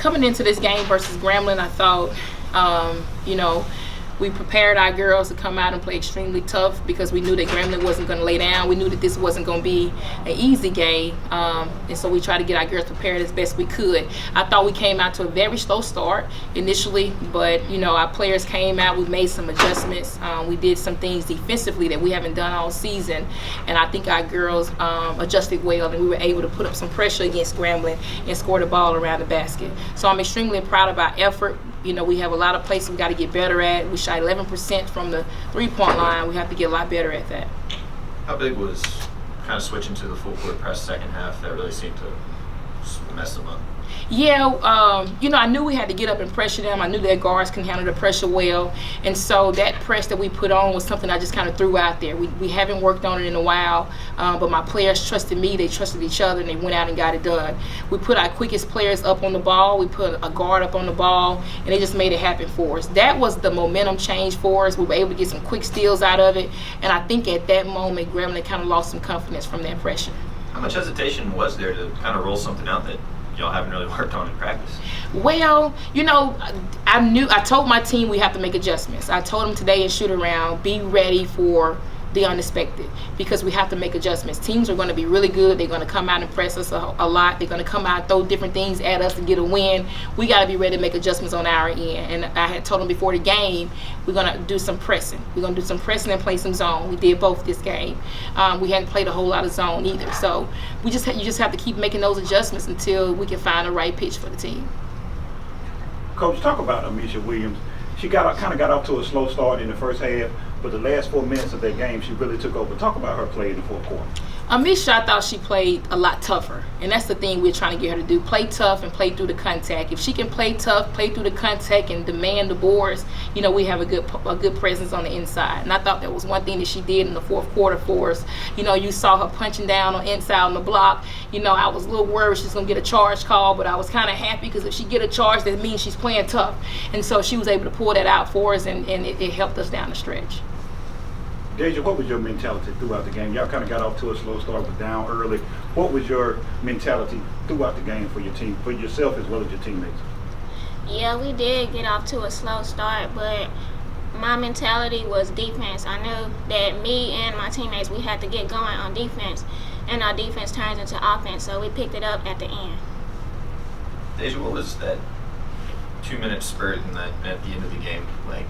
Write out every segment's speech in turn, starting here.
coming into this game versus Grambling, I thought, we prepared our girls to come out and play extremely tough because we knew that Grambling wasn't going to lay down. We knew that this wasn't going to be an easy game, and so we tried to get our girls prepared as best we could. I thought we came out to a very slow start initially, but our players came out. We made some adjustments. We did some things defensively that we haven't done all season, and I think our girls adjusted well, and we were able to put up some pressure against Grambling and score the ball around the basket. So I'm extremely proud of our effort. We have a lot of places we got to get better at. We shot 11% from the three-point line. We have to get a lot better at that. How big was kind of switching to the full court press second half that really seemed to mess them up? Yeah, I knew we had to get up and pressure them. I knew their guards can handle the pressure well. And so that press that we put on was something I just kind of threw out there. We haven't worked on it in a while, but my players trusted me. They trusted each other, and they went out and got it done. We put our quickest players up on the ball. We put a guard up on the ball, and they just made it happen for us. That was the momentum change for us. We were able to get some quick steals out of it. And I think at that moment, Grambling kind of lost some confidence from that pressure. How much hesitation was there to kind of roll something out that y'all haven't really worked on in practice? Well, I told my team we have to make adjustments. I told them today in shoot around, be ready for the unexpected, because we have to make adjustments. Teams are going to be really good. They're going to come out and press us a lot. They're going to come out and throw different things at us to get a win. We got to be ready to make adjustments on our end. And I had told them before the game, we're going to do some pressing. We're going to do some pressing and play some zone. We did both this game. We hadn't played a whole lot of zone either. So you just have to keep making those adjustments until we can find the right pitch for the team. Coach, talk about Amisha Williams. She kind of got off to a slow start in the first half, but the last 4 minutes of that game, she really took over. Talk about her play in the fourth quarter. Amisha, I thought she played a lot tougher, and that's the thing we're trying to get her to do: play tough and play through the contact. If she can play tough, play through the contact, and demand the boards, we have a good presence on the inside. And I thought that was one thing that she did in the fourth quarter for us. You saw her punching down on inside on the block. I was a little worried she's gonna get a charge call, but I was kind of happy because if she get a charge, that means she's playing tough. And so she was able to pull that out for us, and it helped us down the stretch. Dayzsha, what was your mentality throughout the game? Y'all kind of got off to a slow start, but down early. What was your mentality throughout the game for your team, for yourself as well as your teammates? Yeah, we did get off to a slow start, but my mentality was defense. I knew that me and my teammates, we had to get going on defense, and our defense turns into offense, so we picked it up at the end. Dayzsha, what was that 2-minute spurt at the end of the game like?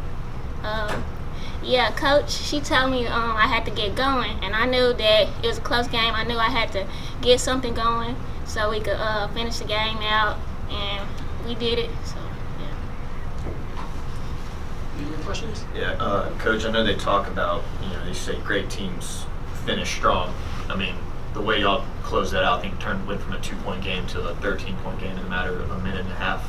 Yeah, Coach, she told me I had to get going, and I knew that it was a close game. I knew I had to get something going so we could finish the game out, and we did it. So, yeah. Any more questions? Yeah, Coach, I know they talk about, they say great teams finish strong. I mean, the way y'all closed that out, I think went from a 2-point game to a 13-point game in a matter of a minute and a half.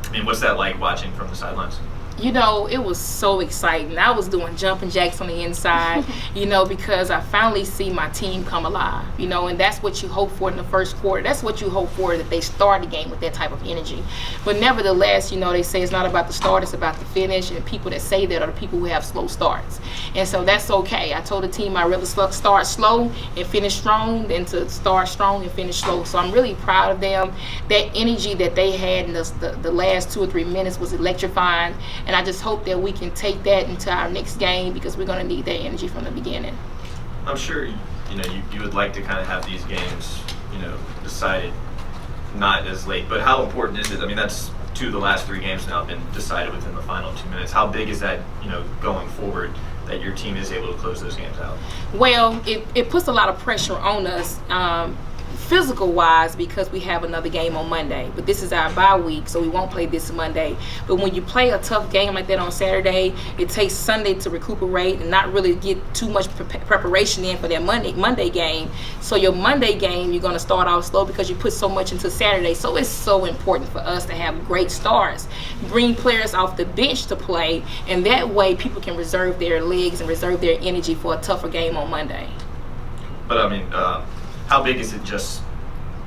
I mean, what's that like watching from the sidelines? It was so exciting. I was doing jumping jacks on the inside, because I finally see my team come alive, and that's what you hope for in the first quarter. That's what you hope for, that they start the game with that type of energy. But nevertheless, they say it's not about the start, it's about the finish, and people that say that are the people who have slow starts. And so that's okay. I told the team I'd rather start slow and finish strong than to start strong and finish slow. So I'm really proud of them. That energy that they had in the last 2 or 3 minutes was electrifying. And I just hope that we can take that into our next game, because we're going to need that energy from the beginning. I'm sure you would like to kind of have these games, decided not as late. But how important is it? I mean, that's 2 of the last 3 games now have been decided within the final 2 minutes. How big is that, going forward, that your team is able to close those games out? Well, it puts a lot of pressure on us. Physical wise, because we have another game on Monday, but this is our bye week, so we won't play this Monday. But when you play a tough game like that on Saturday, it takes Sunday to recuperate and not really get too much preparation in for that Monday game. So your Monday game, you're going to start off slow because you put so much into Saturday. So it's so important for us to have great starts, bring players off the bench to play, and that way people can reserve their legs and reserve their energy for a tougher game on Monday. But I mean, how big is it just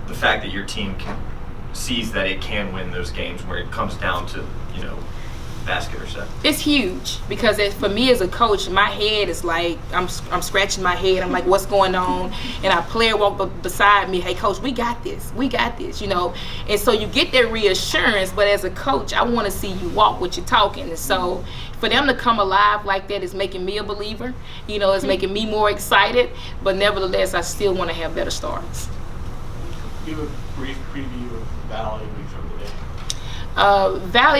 the fact that your team sees that it can win those games where it comes down to, basket or set? It's huge because for me as a coach, my head is like I'm scratching my head. I'm like, what's going on? And our player walked beside me. Hey, coach, we got this. We got this. You know. And so you get that reassurance. But as a coach, I want to see you walk what you're talking. And so for them to come alive like that is making me a believer. You know, it's making me more excited. But nevertheless, I still want to have better starts. Give a brief preview of Valley week from today.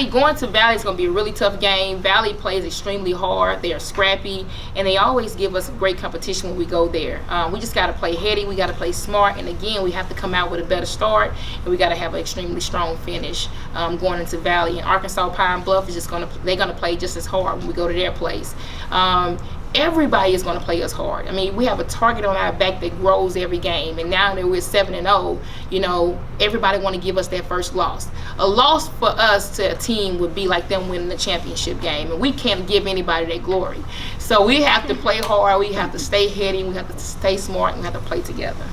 Going to Valley is going to be a really tough game. Valley plays extremely hard. They are scrappy, and they always give us great competition when we go there. We just got to play heady. We got to play smart, and again, we have to come out with a better start, and we got to have an extremely strong finish going into Valley. And Arkansas Pine Bluff is they're going to play just as hard when we go to their place. Everybody is going to play us hard. I mean, we have a target on our back that grows every game, and now that we're 7-0, you know, everybody want to give us that first loss. A loss for us to a team would be like them winning the championship game, and we can't give anybody that glory. So we have to play hard, we have to stay heady, we have to stay smart, and we have to play together.